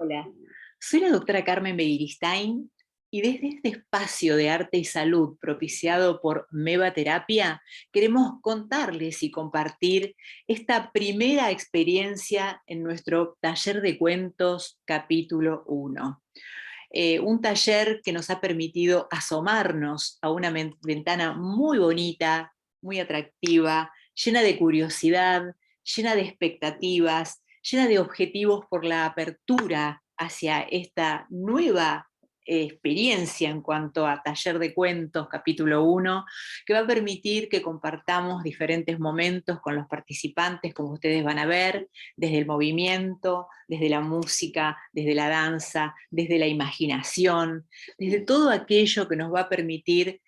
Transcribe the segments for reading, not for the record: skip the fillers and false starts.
Hola, soy la doctora Carmen Begiristain y desde este espacio de arte y salud propiciado por Meva Terapia queremos contarles y compartir esta primera experiencia en nuestro taller de cuentos capítulo 1. Un taller que nos ha permitido asomarnos a una ventana muy bonita, muy atractiva, llena de curiosidad, llena de expectativas, llena de objetivos por la apertura hacia esta nueva experiencia en cuanto a taller de cuentos, capítulo 1, que va a permitir que compartamos diferentes momentos con los participantes, como ustedes van a ver, desde el movimiento, desde la música, desde la danza, desde la imaginación, desde todo aquello que nos va a permitir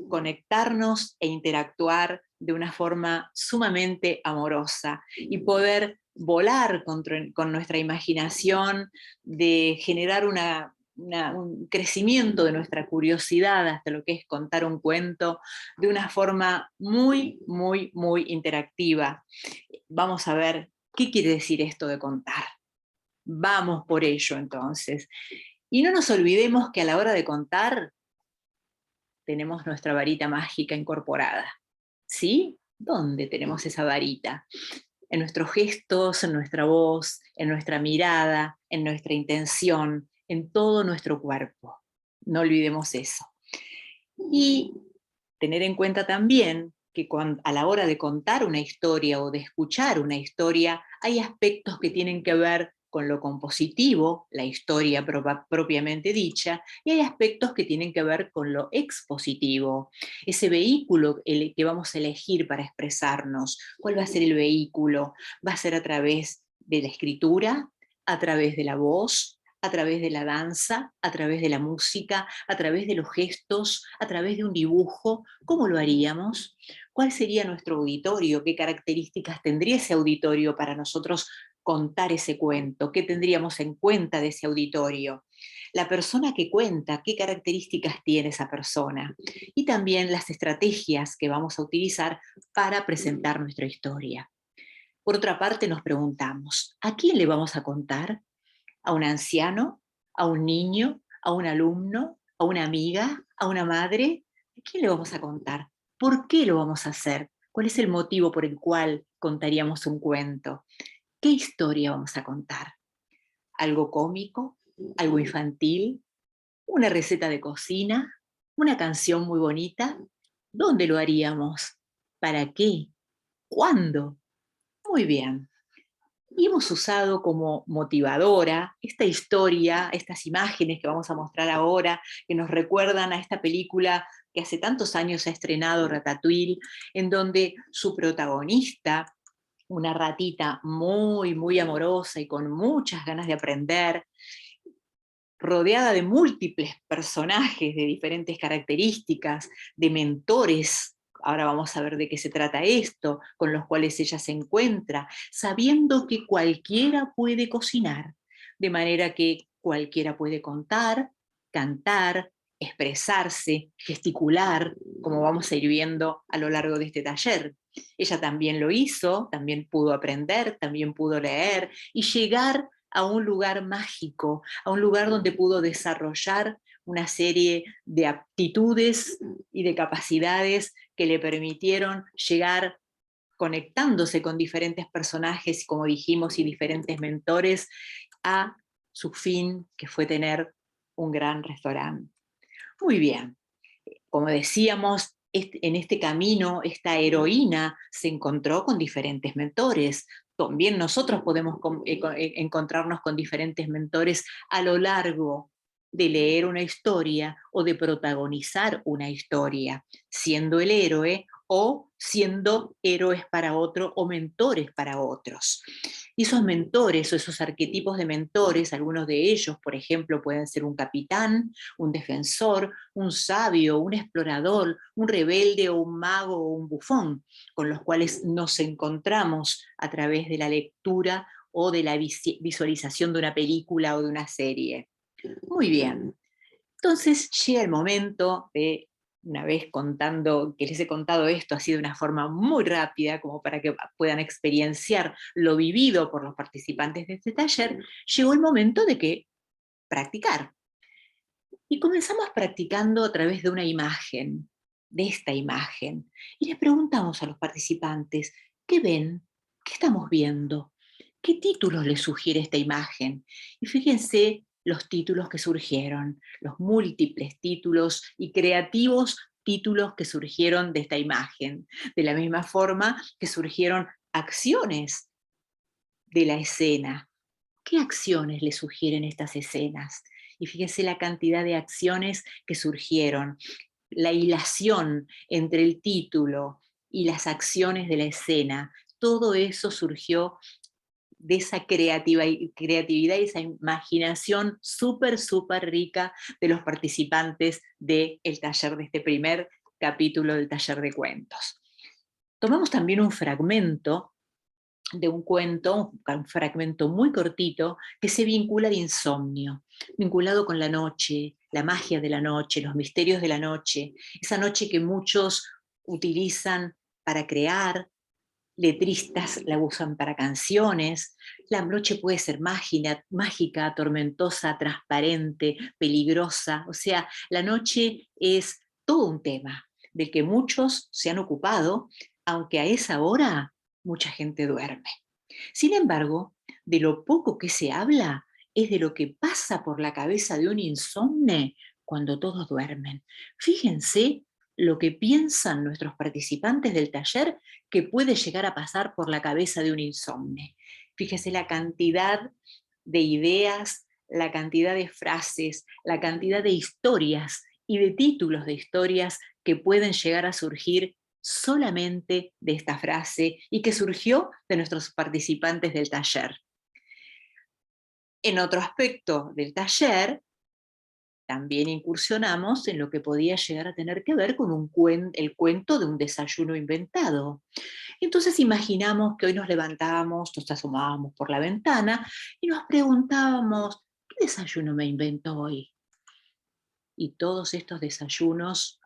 conectarnos e interactuar de una forma sumamente amorosa y poder volar con nuestra imaginación, de generar un crecimiento de nuestra curiosidad hasta lo que es contar un cuento de una forma muy, muy, muy interactiva. Vamos a ver qué quiere decir esto de contar. Vamos por ello entonces. Y no nos olvidemos que a la hora de contar tenemos nuestra varita mágica incorporada. ¿Sí? ¿Dónde tenemos esa varita? En nuestros gestos, en nuestra voz, en nuestra mirada, en nuestra intención, en todo nuestro cuerpo. No olvidemos eso. Y tener en cuenta también que a la hora de contar una historia o de escuchar una historia, hay aspectos que tienen que ver con lo compositivo, la historia propiamente dicha, y hay aspectos que tienen que ver con lo expositivo, ese vehículo que vamos a elegir para expresarnos. ¿Cuál va a ser el vehículo? ¿Va a ser a través de la escritura, a través de la voz, a través de la danza, a través de la música, a través de los gestos, a través de un dibujo? ¿Cómo lo haríamos? ¿Cuál sería nuestro auditorio? ¿Qué características tendría ese auditorio para nosotros contar ese cuento? ¿Qué tendríamos en cuenta de ese auditorio? La persona que cuenta, ¿qué características tiene esa persona? Y también las estrategias que vamos a utilizar para presentar nuestra historia. Por otra parte, nos preguntamos, ¿a quién le vamos a contar? ¿A un anciano? ¿A un niño? ¿A un alumno? ¿A una amiga? ¿A una madre? ¿A quién le vamos a contar? ¿Por qué lo vamos a hacer? ¿Cuál es el motivo por el cual contaríamos un cuento? ¿Qué historia vamos a contar? ¿Algo cómico? ¿Algo infantil? ¿Una receta de cocina? ¿Una canción muy bonita? ¿Dónde lo haríamos? ¿Para qué? ¿Cuándo? Muy bien. Y hemos usado como motivadora esta historia, estas imágenes que vamos a mostrar ahora, que nos recuerdan a esta película que hace tantos años ha estrenado Ratatouille, en donde su protagonista, una ratita muy, muy amorosa y con muchas ganas de aprender, rodeada de múltiples personajes de diferentes características, de mentores. Ahora vamos a ver de qué se trata esto, con los cuales ella se encuentra, sabiendo que cualquiera puede cocinar, de manera que cualquiera puede contar, cantar, expresarse, gesticular, como vamos a ir viendo a lo largo de este taller. Ella también lo hizo, también pudo aprender, también pudo leer y llegar a un lugar mágico, a un lugar donde pudo desarrollar una serie de aptitudes y de capacidades que le permitieron llegar conectándose con diferentes personajes, como dijimos, y diferentes mentores, a su fin, que fue tener un gran restaurante. Muy bien, como decíamos, en este camino, esta heroína se encontró con diferentes mentores. También nosotros podemos encontrarnos con diferentes mentores a lo largo de leer una historia o de protagonizar una historia, siendo el héroe o siendo héroes para otro o mentores para otros. Y esos mentores o esos arquetipos de mentores, algunos de ellos, por ejemplo, pueden ser un capitán, un defensor, un sabio, un explorador, un rebelde o un mago o un bufón, con los cuales nos encontramos a través de la lectura o de la visualización de una película o de una serie. Muy bien. Entonces llega el momento de una vez que les he contado esto así de una forma muy rápida, como para que puedan experienciar lo vivido por los participantes de este taller, llegó el momento de que practicar. Y comenzamos practicando a través de una imagen, de esta imagen. Y les preguntamos a los participantes, ¿qué ven? ¿Qué estamos viendo? ¿Qué títulos les sugiere esta imagen? Y fíjense los títulos que surgieron, los múltiples títulos y creativos títulos que surgieron de esta imagen. De la misma forma que surgieron acciones de la escena. ¿Qué acciones le sugieren estas escenas? Y fíjense la cantidad de acciones que surgieron, la hilación entre el título y las acciones de la escena, todo eso surgió de esa creatividad y esa imaginación súper, súper rica de los participantes del taller, de este primer capítulo del taller de cuentos. Tomamos también un fragmento de un cuento, un fragmento muy cortito, que se vincula al insomnio, vinculado con la noche, la magia de la noche, los misterios de la noche, esa noche que muchos utilizan para crear, letristas la usan para canciones, la noche puede ser mágica, tormentosa, transparente, peligrosa, o sea, la noche es todo un tema del que muchos se han ocupado, aunque a esa hora mucha gente duerme. Sin embargo, de lo poco que se habla es de lo que pasa por la cabeza de un insomne cuando todos duermen. Fíjense lo que piensan nuestros participantes del taller que puede llegar a pasar por la cabeza de un insomne. Fíjese la cantidad de ideas, la cantidad de frases, la cantidad de historias y de títulos de historias que pueden llegar a surgir solamente de esta frase y que surgió de nuestros participantes del taller. En otro aspecto del taller, también incursionamos en lo que podía llegar a tener que ver con el cuento de un desayuno inventado. Entonces imaginamos que hoy nos levantábamos, nos asomábamos por la ventana y nos preguntábamos, ¿qué desayuno me invento hoy? Y todos estos desayunos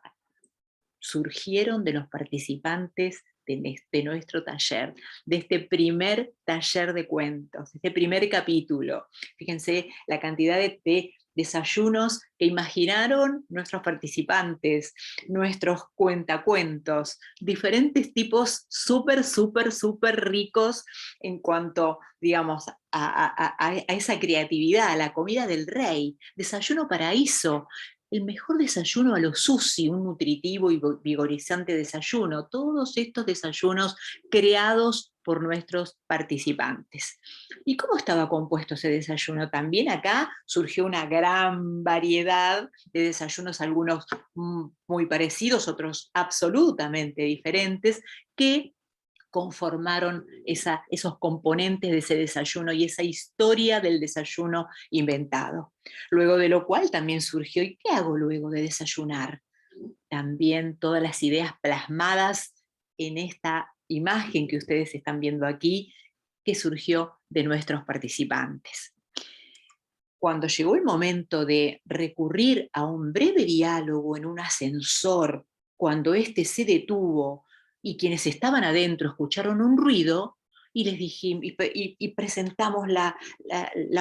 surgieron de los participantes de nuestro taller, de este primer taller de cuentos, este primer capítulo. Fíjense la cantidad de desayunos que imaginaron nuestros participantes, nuestros cuentacuentos, diferentes tipos súper, súper, súper ricos en cuanto, digamos, a esa creatividad, a la comida del rey, desayuno paraíso, el mejor desayuno a lo sushi, un nutritivo y vigorizante desayuno, todos estos desayunos creados por nuestros participantes. ¿Y cómo estaba compuesto ese desayuno? También acá surgió una gran variedad de desayunos, algunos muy parecidos, otros absolutamente diferentes, que conformaron esos componentes de ese desayuno y esa historia del desayuno inventado. Luego de lo cual también surgió, ¿y qué hago luego de desayunar? También todas las ideas plasmadas en esta imagen que ustedes están viendo aquí, que surgió de nuestros participantes. Cuando llegó el momento de recurrir a un breve diálogo en un ascensor, cuando éste se detuvo y quienes estaban adentro escucharon un ruido, y les dijimos, y presentamos la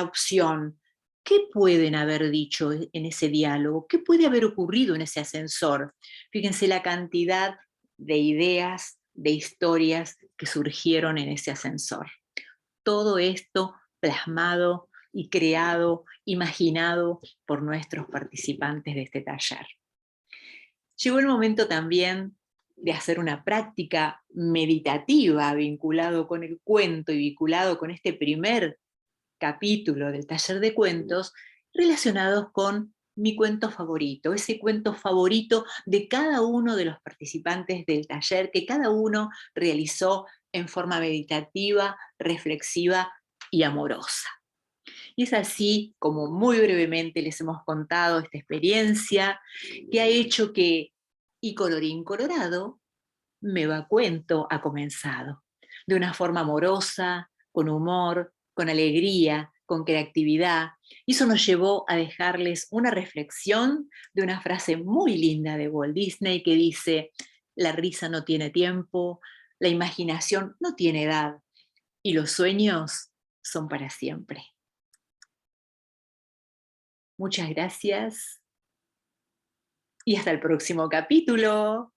opción, ¿qué pueden haber dicho en ese diálogo? ¿Qué puede haber ocurrido en ese ascensor? Fíjense la cantidad de ideas, de historias que surgieron en ese ascensor. Todo esto plasmado y creado, imaginado por nuestros participantes de este taller. Llegó el momento también de hacer una práctica meditativa vinculado con el cuento y vinculado con este primer capítulo del taller de cuentos, relacionados con mi cuento favorito, ese cuento favorito de cada uno de los participantes del taller, que cada uno realizó en forma meditativa, reflexiva y amorosa. Y es así como muy brevemente les hemos contado esta experiencia que ha hecho que, y colorín colorado, Meva Cuento ha comenzado. De una forma amorosa, con humor, con alegría, con creatividad. Y eso nos llevó a dejarles una reflexión de una frase muy linda de Walt Disney que dice: la risa no tiene tiempo, la imaginación no tiene edad y los sueños son para siempre. Muchas gracias y hasta el próximo capítulo.